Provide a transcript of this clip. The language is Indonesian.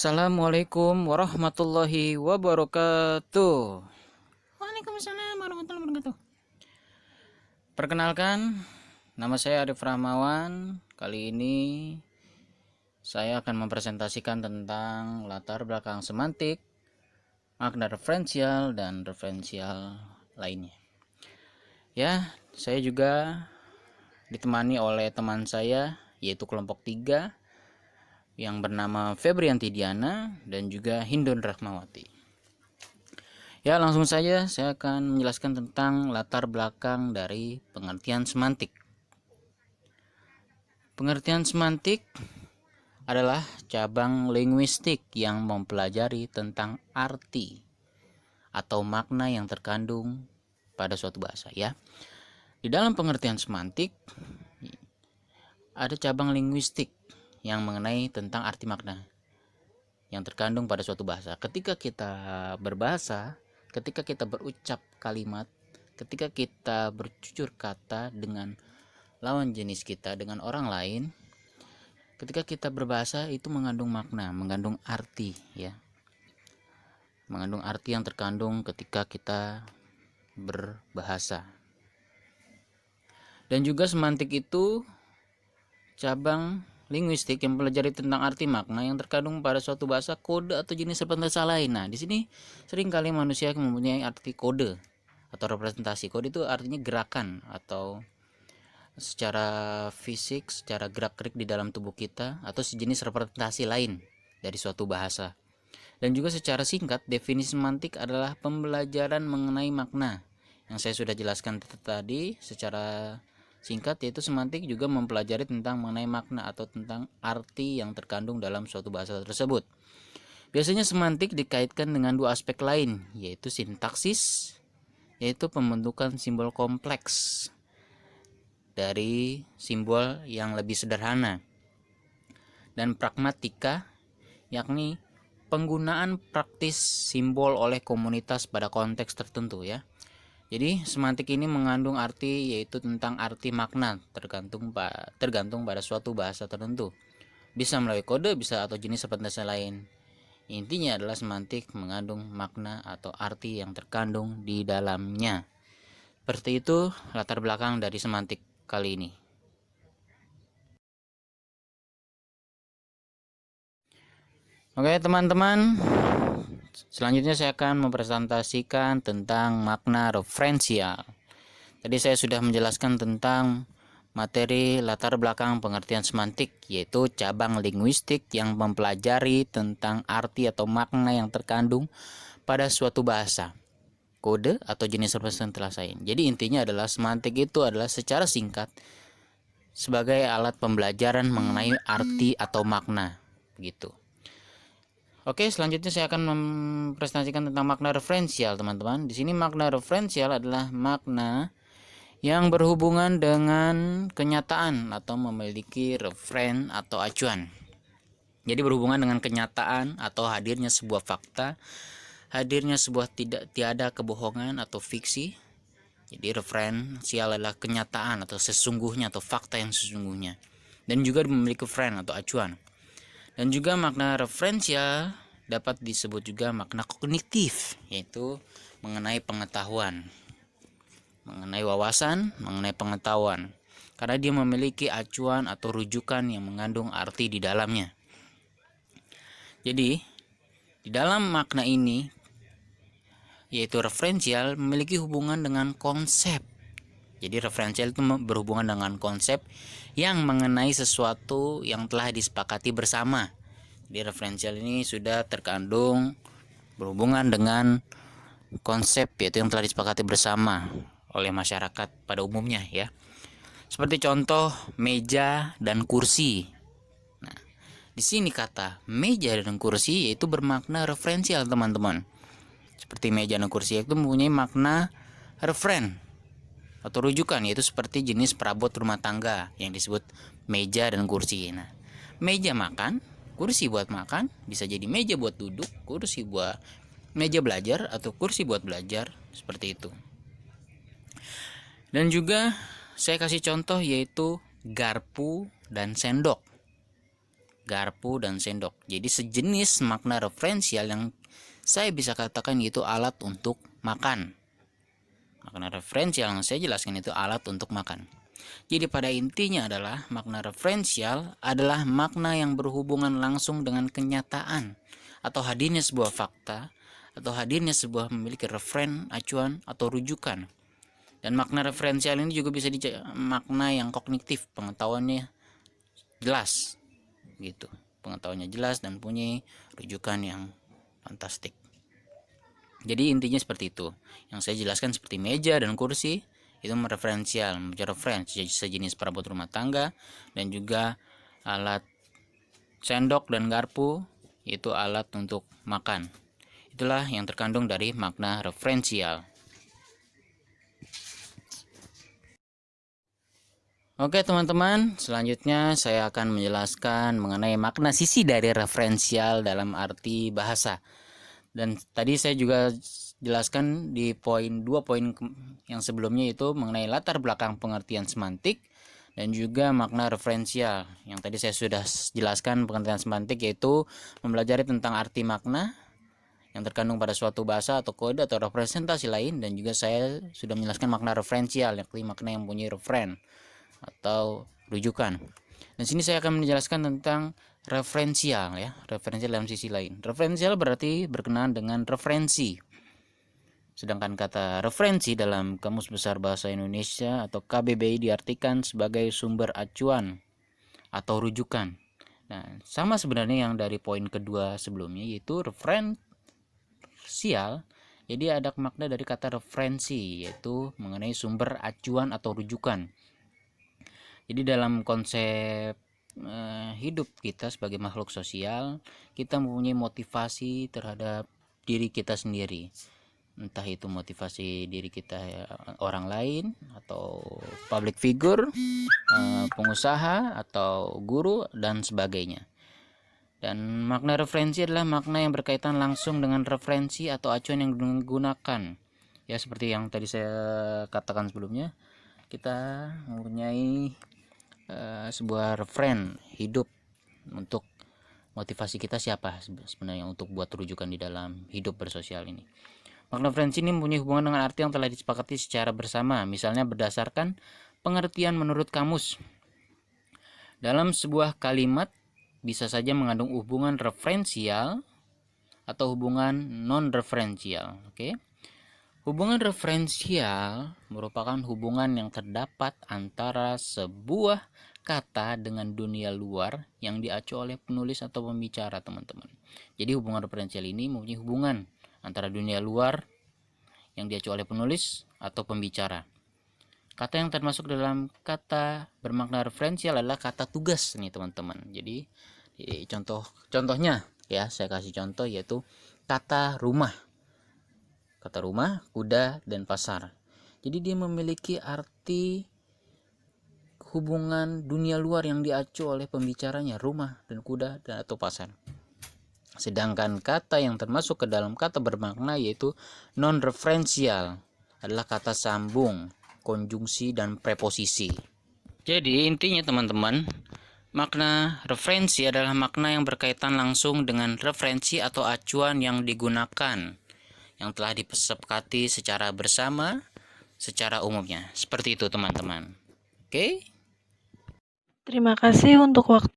Assalamualaikum warahmatullahi wabarakatuh. Waalaikumsalam warahmatullahi wabarakatuh. Perkenalkan, nama saya Arif Rahmawan. Kali ini saya akan mempresentasikan tentang latar belakang semantik, makna referensial, dan referensial lainnya. Ya, saya juga ditemani oleh teman saya, yaitu kelompok 3 yang bernama Febrianti Diana dan juga Hindun Rahmawati. Ya, langsung saja saya akan menjelaskan tentang latar belakang dari pengertian semantik. Pengertian semantik adalah cabang linguistik yang mempelajari tentang arti atau makna yang terkandung pada suatu bahasa, ya. Di dalam pengertian semantik ada cabang linguistik yang mengenai tentang arti makna yang terkandung pada suatu bahasa. Ketika kita berbahasa, ketika kita berucap kalimat, ketika kita bertutur kata dengan lawan jenis kita, dengan orang lain, ketika kita berbahasa itu mengandung makna, mengandung arti, ya. Mengandung arti yang terkandung ketika kita berbahasa. Dan juga semantik itu cabang linguistik yang mempelajari tentang arti makna yang terkandung pada suatu bahasa, kode atau jenis representasi lain. Nah, di sini seringkali manusia mempunyai arti kode atau representasi. Kode itu artinya gerakan atau secara fisik, secara gerak-gerik di dalam tubuh kita, atau sejenis representasi lain dari suatu bahasa. Dan juga secara singkat, definisi semantik adalah pembelajaran mengenai makna yang saya sudah jelaskan tadi secara singkat, yaitu semantik juga mempelajari tentang mengenai makna atau tentang arti yang terkandung dalam suatu bahasa tersebut. Biasanya semantik dikaitkan dengan dua aspek lain, yaitu sintaksis, yaitu pembentukan simbol kompleks dari simbol yang lebih sederhana, dan pragmatika, yakni penggunaan praktis simbol oleh komunitas pada konteks tertentu, ya. Jadi semantik ini mengandung arti, yaitu tentang arti makna tergantung pada suatu bahasa tertentu. Bisa melalui kode, bisa atau jenis representasi lain. Intinya adalah semantik mengandung makna atau arti yang terkandung di dalamnya. Seperti itu latar belakang dari semantik kali ini. Oke teman-teman, selanjutnya saya akan mempresentasikan tentang makna referensial. Tadi saya sudah menjelaskan tentang materi latar belakang pengertian semantik, yaitu cabang linguistik yang mempelajari tentang arti atau makna yang terkandung pada suatu bahasa, kode atau jenis representasi lain. Jadi intinya adalah semantik itu adalah secara singkat sebagai alat pembelajaran mengenai arti atau makna, gitu. Oke, selanjutnya saya akan mempresentasikan tentang makna referensial, teman-teman. Di sini makna referensial adalah makna yang berhubungan dengan kenyataan atau memiliki referen atau acuan. Jadi berhubungan dengan kenyataan atau hadirnya sebuah fakta, hadirnya sebuah tiada kebohongan atau fiksi. Jadi referensial adalah kenyataan atau sesungguhnya atau fakta yang sesungguhnya. Dan juga memiliki referen atau acuan. Dan juga makna referensial dapat disebut juga makna kognitif, yaitu mengenai pengetahuan, mengenai wawasan, mengenai pengetahuan, karena dia memiliki acuan atau rujukan yang mengandung arti di dalamnya. Jadi di dalam makna ini, yaitu referensial, memiliki hubungan dengan konsep. Jadi referensial itu berhubungan dengan konsep yang mengenai sesuatu yang telah disepakati bersama. Jadi referensial ini sudah terkandung berhubungan dengan konsep, yaitu yang telah disepakati bersama oleh masyarakat pada umumnya, ya. Seperti contoh meja dan kursi. Nah, di sini kata meja dan kursi yaitu bermakna referensial, teman-teman. Seperti meja dan kursi itu mempunyai makna referen atau rujukan, yaitu seperti jenis perabot rumah tangga yang disebut meja dan kursi. Nah, meja makan, kursi buat makan, bisa jadi meja buat duduk, kursi buat meja belajar, atau kursi buat belajar, seperti itu. Dan juga saya kasih contoh yaitu garpu dan sendok. garpu, dan sendok. Jadi sejenis makna referensial yang saya bisa katakan itu alat untuk makan. Makna referensial yang saya jelaskan itu alat untuk makan. Jadi pada intinya adalah makna referensial adalah makna yang berhubungan langsung dengan kenyataan atau hadirnya sebuah fakta atau hadirnya sebuah memiliki referen, acuan, atau rujukan. Dan makna referensial ini juga bisa makna yang kognitif, pengetahuannya jelas gitu. Pengetahuannya jelas dan punya rujukan yang fantastik. Jadi intinya seperti itu. Yang saya jelaskan seperti meja dan kursi itu referensial, referensi sejenis perabot rumah tangga, dan juga alat sendok dan garpu itu alat untuk makan. Itulah yang terkandung dari makna referensial. Oke teman-teman, selanjutnya saya akan menjelaskan mengenai makna sisi dari referensial dalam arti bahasa. Dan tadi saya juga jelaskan di dua poin yang sebelumnya itu mengenai latar belakang pengertian semantik dan juga makna referensial. Yang tadi saya sudah jelaskan pengertian semantik yaitu mempelajari tentang arti makna yang terkandung pada suatu bahasa atau kode atau representasi lain, dan juga saya sudah menjelaskan makna referensial, yakni makna yang punya referen atau rujukan. Dan sini saya akan menjelaskan tentang referensial ya, referensial dalam sisi lain. Referensial berarti berkenaan dengan referensi. Sedangkan kata referensi dalam Kamus Besar Bahasa Indonesia atau KBBI diartikan sebagai sumber acuan atau rujukan. Nah, sama sebenarnya yang dari poin kedua sebelumnya, yaitu referensial. Jadi ada makna dari kata referensi, yaitu mengenai sumber acuan atau rujukan. Jadi dalam konsep hidup kita sebagai makhluk sosial, kita mempunyai motivasi terhadap diri kita sendiri. Entah itu motivasi diri kita orang lain, atau public figure, pengusaha, atau guru, dan sebagainya. Dan makna referensi adalah makna yang berkaitan langsung dengan referensi atau acuan yang digunakan. Ya, seperti yang tadi saya katakan sebelumnya, kita mempunyai sebuah referen hidup untuk motivasi kita siapa sebenarnya untuk buat rujukan di dalam hidup bersosial ini. Makna referensi ini mempunyai hubungan dengan arti yang telah disepakati secara bersama, misalnya berdasarkan pengertian menurut kamus. Dalam sebuah kalimat bisa saja mengandung hubungan referensial atau hubungan non-referensial. Oke. Hubungan referensial merupakan hubungan yang terdapat antara sebuah kata dengan dunia luar yang diacu oleh penulis atau pembicara, teman-teman. Jadi hubungan referensial ini mempunyai hubungan antara dunia luar yang diacu oleh penulis atau pembicara. Kata yang termasuk dalam kata bermakna referensial adalah kata tugas nih, teman-teman. Jadi contohnya ya, saya kasih contoh yaitu kata rumah. Kata rumah, kuda, dan pasar. Jadi dia memiliki arti hubungan dunia luar yang diacu oleh pembicaranya, rumah dan kuda dan atau pasar. Sedangkan kata yang termasuk ke dalam kata bermakna yaitu non-referensial adalah kata sambung, konjungsi, dan preposisi. Jadi intinya teman-teman, makna referensi adalah makna yang berkaitan langsung dengan referensi atau acuan yang digunakan, yang telah disepakati secara bersama secara umumnya. Seperti itu teman-teman. Oke? Terima kasih untuk waktu